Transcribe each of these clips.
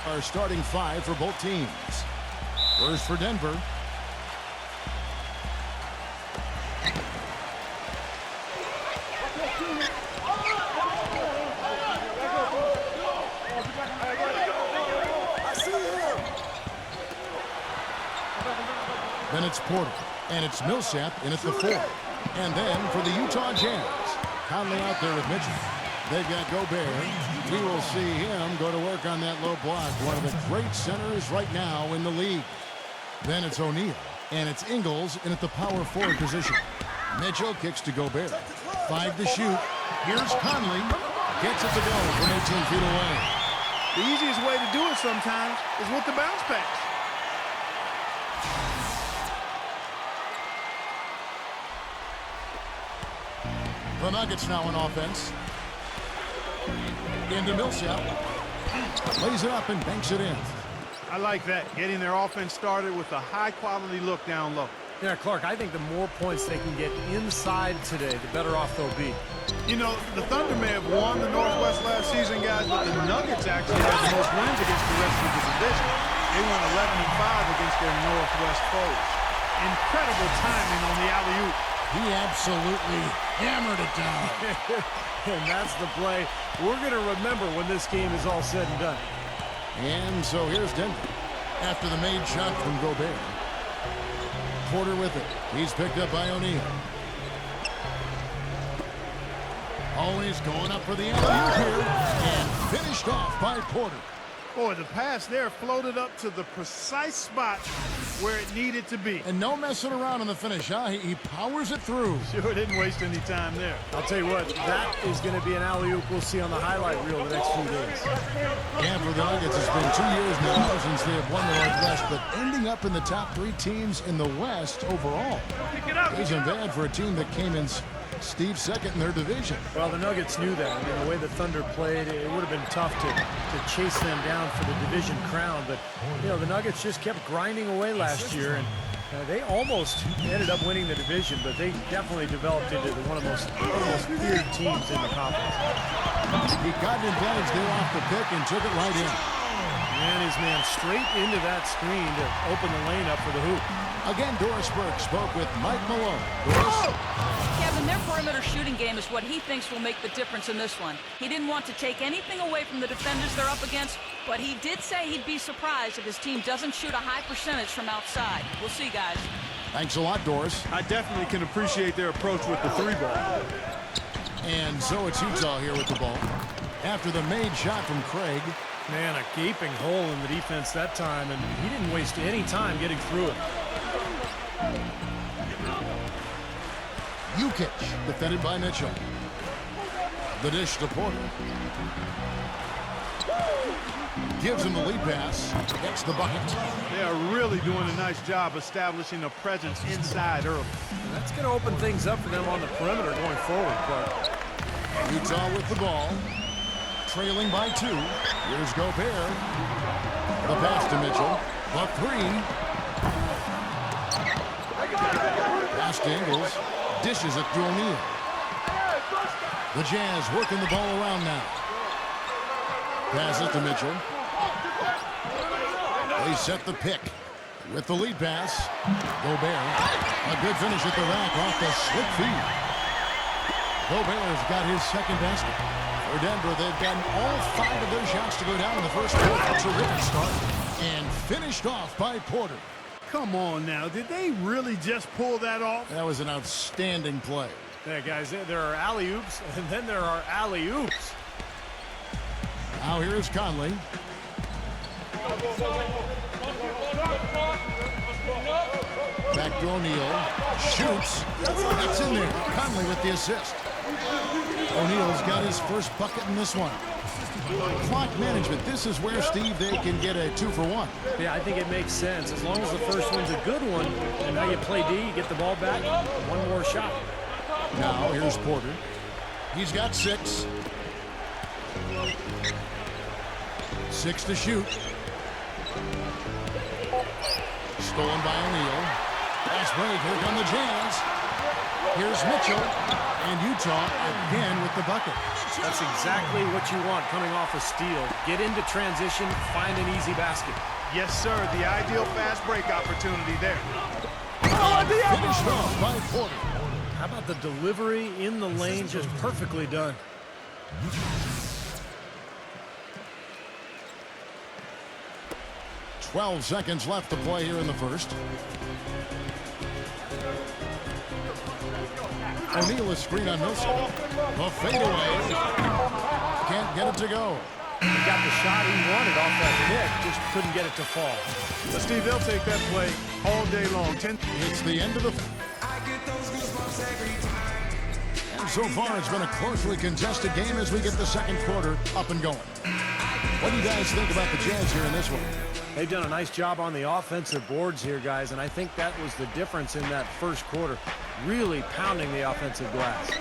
Our starting five for both teams. First for Denver. Then it's Porter, and it's Millsap in at the 4. And then for the Utah Jazz, Conley out there with Mitchell. They've got Gobert. We will see him go to work on that low block. One of the great centers right now in the league. Then it's O'Neal, and it's Ingles in at the power forward position. Mitchell kicks to Gobert. 5 to shoot. Here's Conley. Gets it to go from 18 feet away. The easiest way to do it sometimes is with the bounce pass. The Nuggets now on offense. Into Millsap. Lays it up and banks it in. I like that, getting their offense started with a high-quality look down low. Yeah, Clark, I think the more points they can get inside today, the better off they'll be. You know, the Thunder may have won the Northwest last season, guys, but the Nuggets actually had the most wins against the rest of the division. They won 11-5 against their Northwest foes. Incredible timing on the alley-oop. He absolutely hammered it down. And that's the play we're going to remember when this game is all said and done. And so here's Denver. After the made shot from Gobert. Porter with it. He's picked up by O'Neal. Always going up for the alley-oop here. And finished off by Porter. Boy, the pass there floated up to the precise spot where it needed to be. And no messing around on the finish, huh? He powers it through. Sure didn't waste any time there. I'll tell you what, that is going to be an alley-oop we'll see on the highlight reel the next few days. And for the Nuggets, it's been 2 years now since they have won the Northwest, but ending up in the top 3 teams in the West overall isn't bad for a team that came in Steve second in their division. Well, the Nuggets knew that. I mean, the way the Thunder played, it would have been tough to chase them down for the division crown. But, you know, the Nuggets just kept grinding away last year, and they almost ended up winning the division, but they definitely developed into one of the most feared teams in the conference. He got an advantage there off the pick and took it right in. Ran his man straight into that screen to open the lane up for the hoop. Again, Doris Burke spoke with Mike Malone. Doris? Kevin, their perimeter shooting game is what he thinks will make the difference in this one. He didn't want to take anything away from the defenders they're up against, but he did say he'd be surprised if his team doesn't shoot a high percentage from outside. We'll see, guys. Thanks a lot, Doris. I definitely can appreciate their approach with the 3-ball. And so it's Utah here with the ball. After the made shot from Craig. Man, a gaping hole in the defense that time, and he didn't waste any time getting through it. Jukic, defended by Mitchell. The dish to Porter. Gives him the lead pass. Gets the bucket. They are really doing a nice job establishing a presence inside early. And that's going to open things up for them on the perimeter going forward, Clark. Utah with the ball. Trailing by 2. Here's Gobert. The pass to Mitchell. The 3. Pass to Ingles. Dishes it to O'Neal. The Jazz working the ball around now. Pass it to Mitchell. They set the pick with the lead pass. Gobert. A good finish at the rack off the slip feed. Gobert's got his second basket. For Denver, they've gotten all 5 of their shots to go down in the first quarter. Terrific start. And finished off by Porter. Come on now, did they really just pull that off? That was an outstanding play. Yeah, guys, there are alley-oops, and then there are alley-oops. Now here's Conley. Back to O'Neal. Shoots. It's in there. Conley with the assist. O'Neal's got his first bucket in this one. Clock management. This is where, Steve, they can get a 2-for-1. Yeah, I think it makes sense. As long as the first one's a good one, and now you play D, you get the ball back, one more shot. Now here's Porter. He's got 6. 6 to shoot. Stolen by O'Neal. Fast break. Here come the Jazz. Here's Mitchell, and Utah again with the bucket. That's exactly what you want coming off a steal. Get into transition, find an easy basket. Yes, sir. The ideal fast break opportunity there. Finished off by Porter. How about the delivery in the lane? Just perfectly done. 12 seconds left to play here in the first. O'Neal is screen on Millsap. The fadeaway. Can't get it to go. He got the shot he wanted off that pick, just couldn't get it to fall. But Steve, they'll take that play all day long. It's the end of the... And so far, it's been a closely contested game as we get the second quarter up and going. What do you guys think about the Jazz here in this one? They've done a nice job on the offensive boards here, guys, and I think that was the difference in that first quarter, really pounding the offensive glass.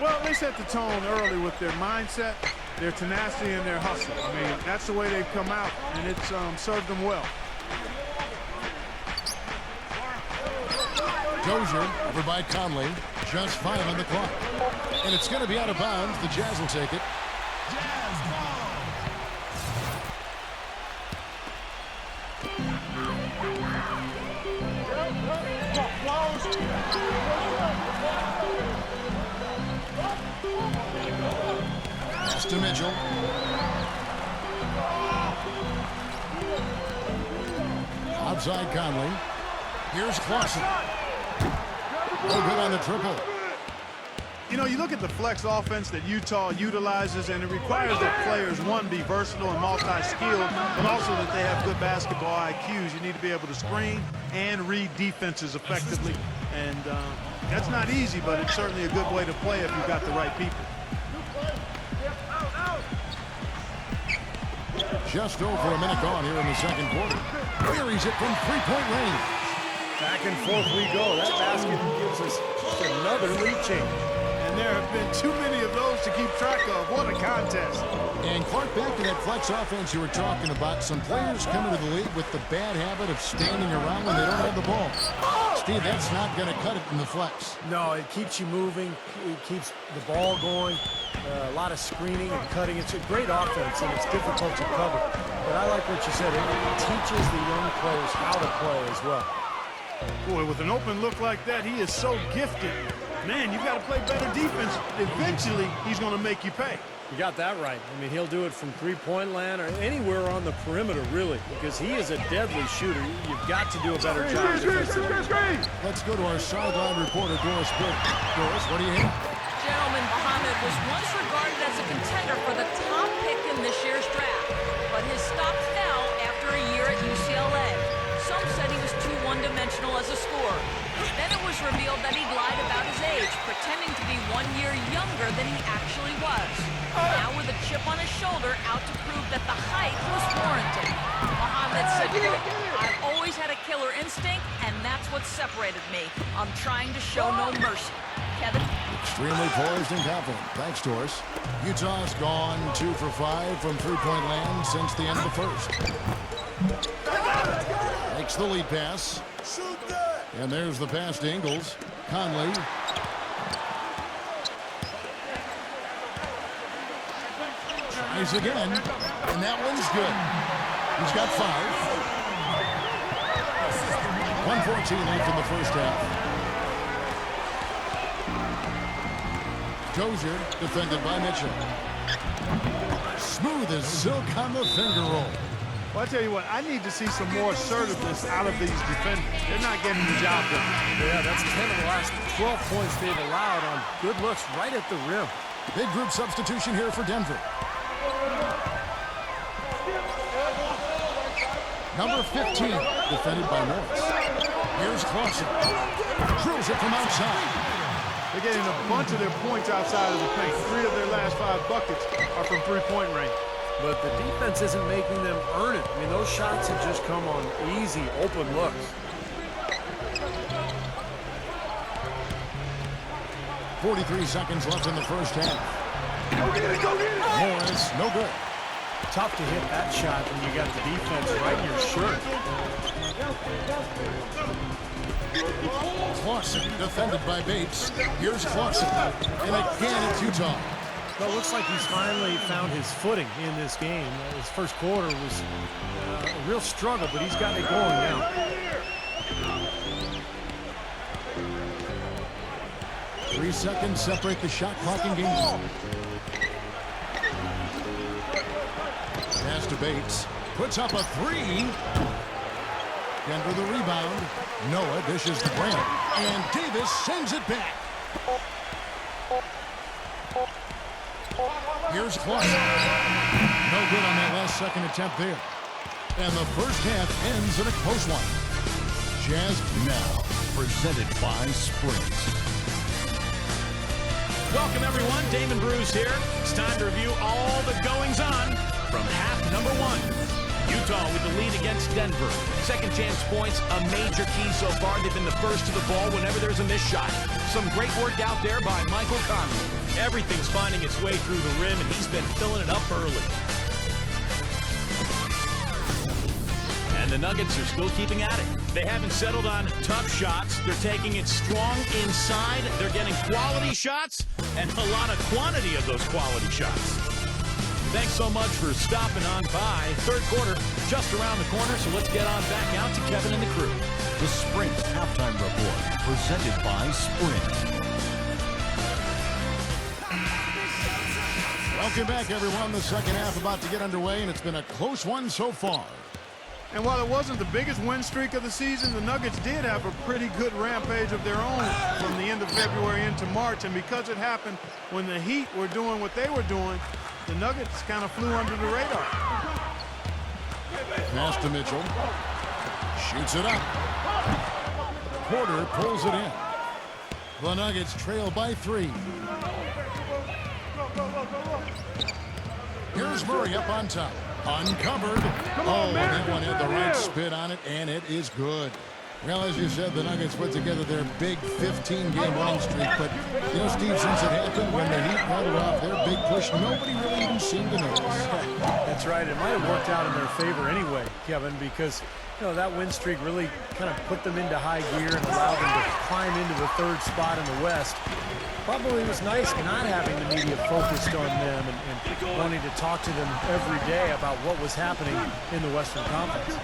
Well, they set the tone early with their mindset, their tenacity, and their hustle. I mean, that's the way they've come out, and it's served them well. Dozier over by Conley, just 5 on the clock. And it's going to be out of bounds. The Jazz will take it. Pass to Mitchell. Outside Conley. Here's Clausen. No good on the triple. You know, you look at the flex offense that Utah utilizes, and it requires that players, one, be versatile and multi-skilled, but also that they have good basketball IQs. You need to be able to screen and read defenses effectively. And that's not easy, but it's certainly a good way to play if you've got the right people. Just over a minute gone here in the second quarter. Buries it from three-point range. Back and forth we go. That basket gives us just another lead change. And there have been too many of those to keep track of. What a contest. And Clark, back to that flex offense you were talking about. Some players come into the league with the bad habit of standing around when they don't have the ball. Steve, that's not going to cut it in the flex. No, it keeps you moving. It keeps the ball going. A lot of screening and cutting. It's a great offense, and it's difficult to cover. But I like what you said. It teaches the young players how to play as well. Boy, with an open look like that, he is so gifted. Man, you've got to play better defense. Eventually, he's going to make you pay. You got that right. I mean, he'll do it from three-point land or anywher on the perimeter, really, because he is a deadly shooter. You've got to do a better job defensively. Let's go to our sideline reporter, Doris Burke. Doris, what do you hear? Gentlemen, Muhammad was once regarded as a contender for the top pick in this year's draft, but his stock fell after a year at UCLA. Some said he was too one-dimensional as a scorer. Then it was revealed that he'd lied about his age, pretending to be 1 year younger than he actually was. Now with a chip on his shoulder, out to prove that the height was warranted. Muhammad said, "I've always had a killer instinct, and that's what separated me. I'm trying to show no mercy." Kevin? Extremely poised and confident. Thanks, Doris. Utah's gone 2 for 5 from three-point land since the end of the first. Makes the lead pass. And there's the pass to Ingles. Conley. Tries again. And that one's good. He's got 5. 1:14 left in the first half. Dozier defended by Mitchell. Smooth as silk on the finger roll. Well, I tell you what, I need to see some more assertiveness out of these defenders. They're not getting the job done. Yeah, that's 10 of the last 12 points they've allowed on good looks right at the rim. Big group substitution here for Denver. Number 15, defended by Morris. Here's Clausen. Drills it from outside. They're getting a bunch of their points outside of the paint. 3 of their last 5 buckets are from three-point range. But the defense isn't making them earn it. I mean, those shots have just come on easy, open looks. .43 seconds left in the first half. Go get it, go get it! Morris, no good. Tough to hit that shot when you got the defense right in your shirt. Clarkson defended by Bates. Here's Clarkson. And again, it's Utah. Well, it looks like he's finally found his footing in this game. His first quarter was a real struggle, but he's got it going now. 3 seconds separate the shot clock in game. Pass to Bates. Puts up a three. Denver the rebound. Noah dishes to Grant. And Davis sends it back. Here's Clarkson. No good on that last second attempt there. And the first half ends in a close one. Jazz now presented by Sprint. Welcome, everyone. Damon Bruce here. It's time to review all the goings-on from half number one. Utah with the lead against Denver. Second chance points, a major key so far. They've been the first to the ball whenever there's a missed shot. Some great work out there by Michael Conley. Everything's finding its way through the rim, and he's been filling it up early. And the Nuggets are still keeping at it. They haven't settled on tough shots. They're taking it strong inside. They're getting quality shots and a lot of quantity of those quality shots. Thanks so much for stopping on by. Third quarter just around the corner, so let's get on back out to Kevin and the crew. The Sprint Halftime Report, presented by Sprint. Welcome back, everyone. The second half about to get underway, and it's been a close one so far. And while it wasn't the biggest win streak of the season, the Nuggets did have a pretty good rampage of their own from the end of February into March. And because it happened when the Heat were doing what they were doing, the Nuggets kind of flew under the radar. Pass to Mitchell. Shoots it up. Porter pulls it in. The Nuggets trail by 3. Here's Murray up on top. Uncovered. Oh, that one had the right spin on it, and it is good. Well, as you said, the Nuggets put together their big 15-game winning streak. But, you know, Steve, since it happened when the Heat rattled off their big push, nobody really even seemed to notice. That's right. It might have worked out in their favor anyway, Kevin, because, you know, that win streak really kind of put them into high gear and allowed them to climb into the third spot in the West. Probably was nice not having the media focused on them and wanting to talk to them every day about what was happening in the Western Conference.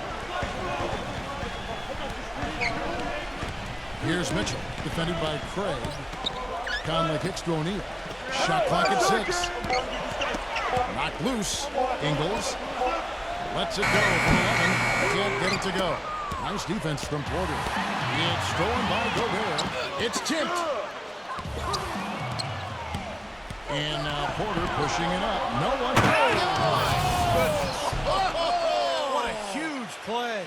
Here's Mitchell, defended by Craig. Conley kicks to O'Neal. Shot clock at 6. Knocked loose. Ingles lets it go from 11. Can't get it to go. Nice defense from Porter. It's stolen by Gobert. It's tipped. And now Porter pushing it up. No one. What a huge play.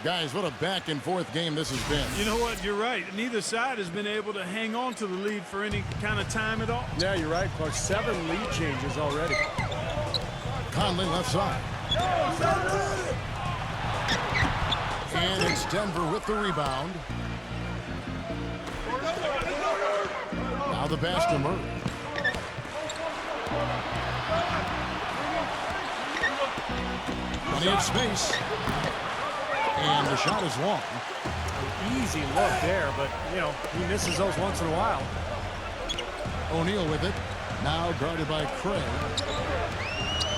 Guys, what a back-and-forth game this has been. You know what? You're right. Neither side has been able to hang on to the lead for any kind of time at all. Yeah, you're right, Clark. 7 lead changes already. Conley left side. And it's Denver with the rebound. Now the pass to Murray. Plenty of space. And the shot is long. Easy look there, but, you know, he misses those once in a while. O'Neal with it. Now guarded by Craig.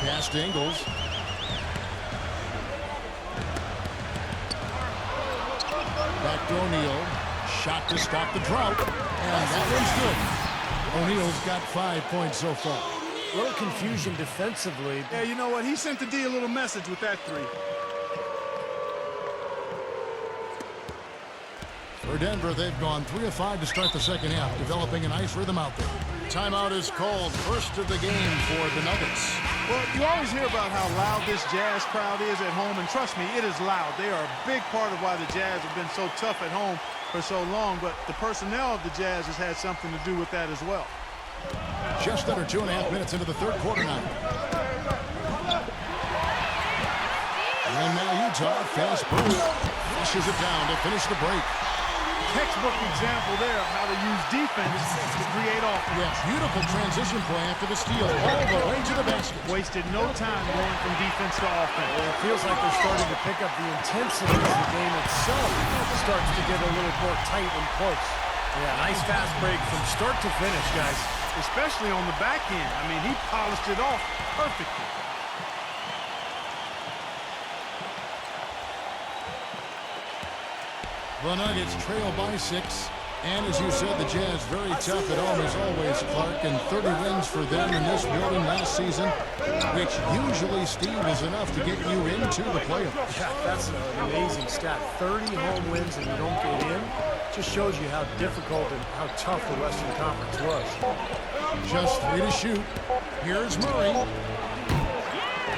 Pass to Ingles. Back to O'Neal. Shot to stop the drought. And that one's good. O'Neal's got 5 points so far. A little confusion defensively. Yeah, you know what? He sent the D a little message with that 3. For Denver, they've gone 3 of 5 to start the second half, developing a nice rhythm out there. Timeout is called. First of the game for the Nuggets. Well, you always hear about how loud this Jazz crowd is at home, and trust me, it is loud. They are a big part of why the Jazz have been so tough at home for so long, but the personnel of the Jazz has had something to do with that as well. Just under 2.5 minutes into the third quarter now. And now Utah, fast break, flushes it down to finish the break. textbook example there of how to use defense to create offense. Yeah, beautiful transition play after the steal, all the way to the basket. Wasted no time going from defense to offense. It feels like they're starting to pick up the intensity as the game itself starts to get a little more tight and close. Yeah, nice fast break from start to finish, guys. Especially on the back end. I mean, he polished it off perfectly. The Nuggets trail by 6. And as you said, the Jazz very tough at home as always, Clark, and 30 wins for them in this building last season, which usually, Steve, is enough to get you into the playoffs. Yeah, that's an amazing stat. 30 home wins and you don't get in. Just shows you how difficult and how tough the Western Conference was. Just 3 to shoot. Here's Murray.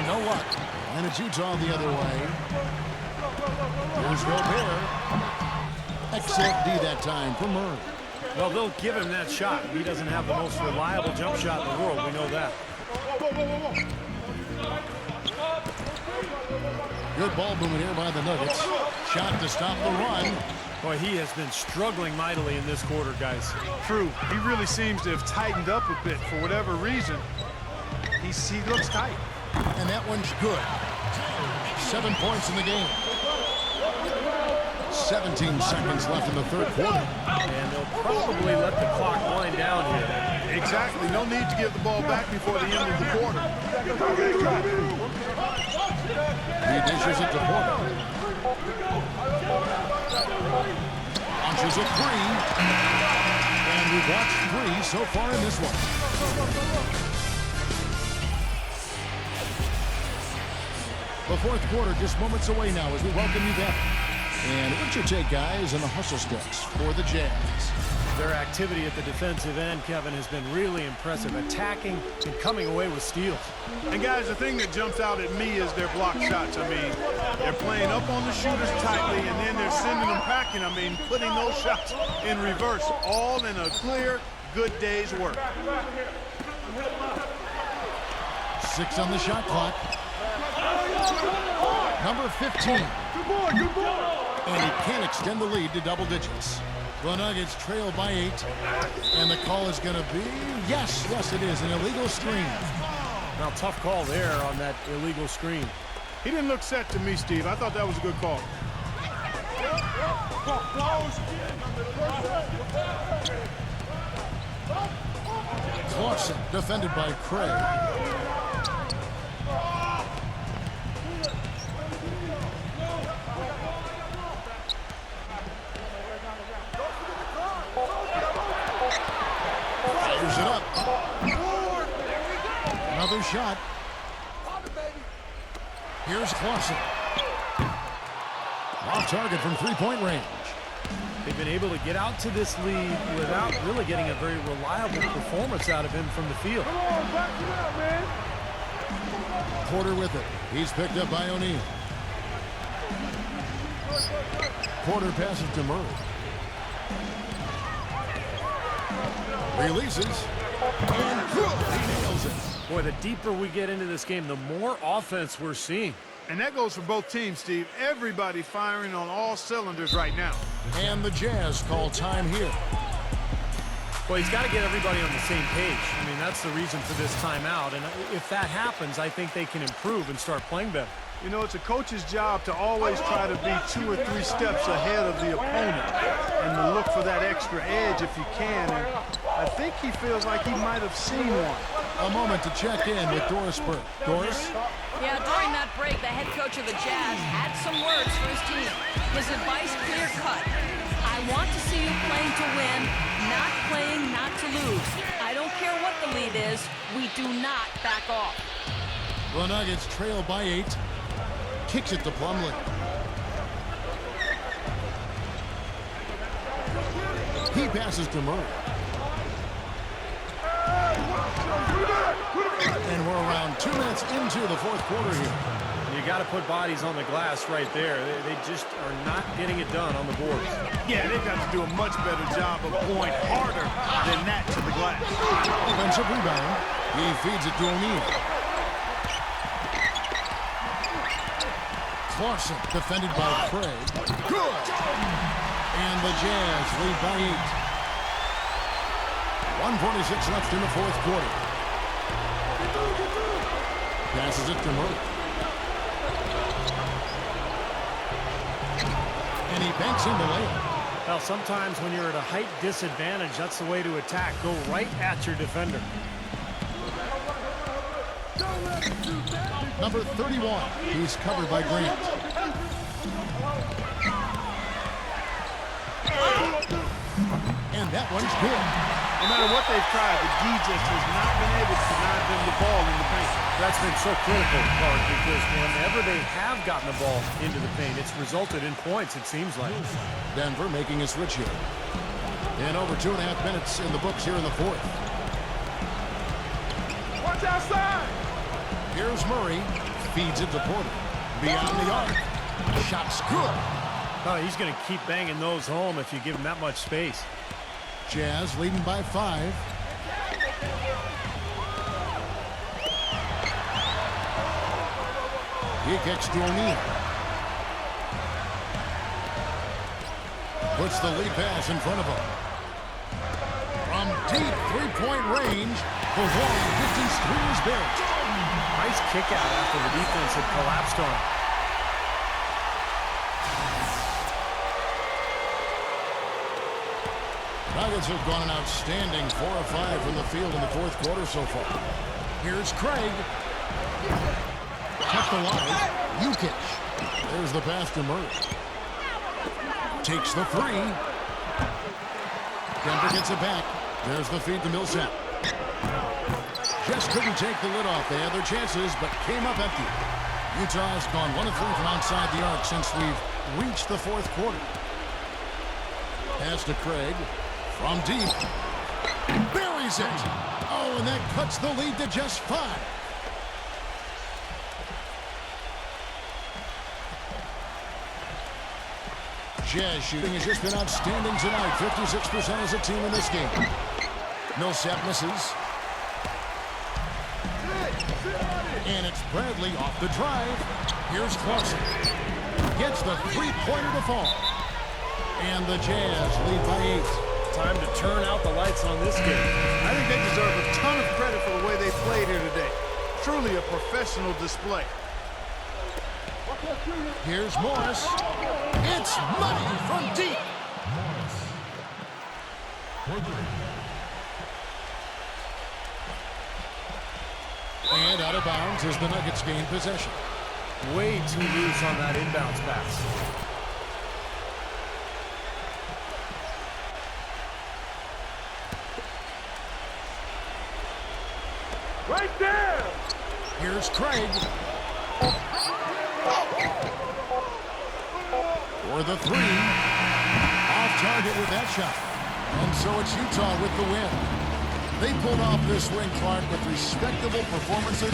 No luck. And it's Utah the other way. Here's Gobert. Excellent D that time for Murray. Well, they'll give him that shot. He doesn't have the most reliable jump shot in the world. We know that. Good ball movement here by the Nuggets. Shot to stop the run. Boy, he has been struggling mightily in this quarter, guys. True. He really seems to have tightened up a bit for whatever reason. He looks tight. And that one's good. 7 points in the game. 17 seconds left in the third quarter. And they'll probably let the clock wind down here. Exactly. No need to give the ball back before the end of the quarter. He dishes it to Porter. Launches a 3. And we've watched 3 so far in this one. The fourth quarter just moments away now as we welcome you back. And what's your take, guys, on the hustle steps for the Jazz? Their activity at the defensive end, Kevin, has been really impressive, attacking and coming away with steals. And, guys, the thing that jumps out at me is their block shots. I mean, they're playing up on the shooters tightly, and then they're sending them packing. I mean, putting those shots in reverse, all in a clear, good day's work. 6 on the shot clock. Number 15. Good boy, good boy. And he can't extend the lead to double digits. The Nuggets trail by 8. And the call is going to be, yes, it is, an illegal screen. Now, tough call there on that illegal screen. He didn't look set to me, Steve. I thought that was a good call. Clarkson defended by Craig. Fires it up. Another shot. Here's Clarkson. Off target from three-point range. They've been able to get out to this lead without really getting a very reliable performance out of him from the field. Come on, back it up, man. Porter with it. He's picked up by O'Neal. Porter passes to Murray. Releases. And he nails it. Boy, the deeper we get into this game, the more offense we're seeing. And that goes for both teams, Steve. Everybody firing on all cylinders right now. And the Jazz call time here. Well, he's got to get everybody on the same page. I mean, that's the reason for this timeout. And if that happens, I think they can improve and start playing better. You know, it's a coach's job to always try to be 2 or 3 steps ahead of the opponent and to look for that extra edge if you can. And I think he feels like he might have seen one. A moment to check in with Doris Burke. Doris? Yeah, during that break, the head coach of the Jazz had some words for his team. His advice clear-cut. I want to see you playing to win, not playing not to lose. I don't care what the lead is. We do not back off. The Nuggets trail by 8. Kicks it to Plumlee. He passes to Murray. And we're around 2 minutes into the fourth quarter here. You got to put bodies on the glass right there. They just are not getting it done on the boards. Yeah, they've got to do a much better job of going harder than that to the glass. Offensive rebound. He feeds it to O'Neal. Clarkson defended by Craig. Good. And the Jazz lead by 8. 1:46 left in the fourth quarter. Passes it to Murray. And he banks in the layup. Well, sometimes when you're at a height disadvantage, that's the way to attack. Go right at your defender. Number 31. He's covered by Grant. And that one's good. No matter what they've tried, the D just has not been able to deny them the ball in the paint. That's been so critical, Clark, because whenever they have gotten the ball into the paint, it's resulted in points, it seems like. Denver making a switch here. And over 2.5 minutes in the books here in the fourth. Watch outside! Here's Murray. Feeds it to Porter. Beyond the arc. Shot's good. Oh, he's going to keep banging those home if you give him that much space. Jazz leading by 5. He kicks to O'Neal. Puts the lead pass in front of him. From deep three-point range, the long distance three is big. Nice kick out after the defense had collapsed on him. Nuggets have gone an outstanding 4 of 5 from the field in the fourth quarter so far. Here's Craig. Cut the line. Jukic. There's the pass to Murray. Takes the three. Denver gets it back. There's the feed to Millsap. Just couldn't take the lid off. They had their chances, but came up empty. Utah's gone 1 of 3 from outside the arc since we've reached the fourth quarter. Pass to Craig. From deep. Buries it. Oh, and that cuts the lead to just 5. Jazz shooting has just been outstanding tonight. 56% as a team in this game. Millsap misses. And it's Bradley off the drive. Here's Clarkson. Gets the three-pointer to fall. And the Jazz lead by 8. Time to turn out the lights on this game. I think they deserve a ton of credit for the way they played here today. Truly a professional display. Here's Morris. It's money from deep. And out of bounds as the Nuggets gain possession. Way too loose on that inbounds pass. Right there! Here's Craig. For the three. Off target with that shot. And so it's Utah with the win. They pulled off this win, Clark, with respectable performances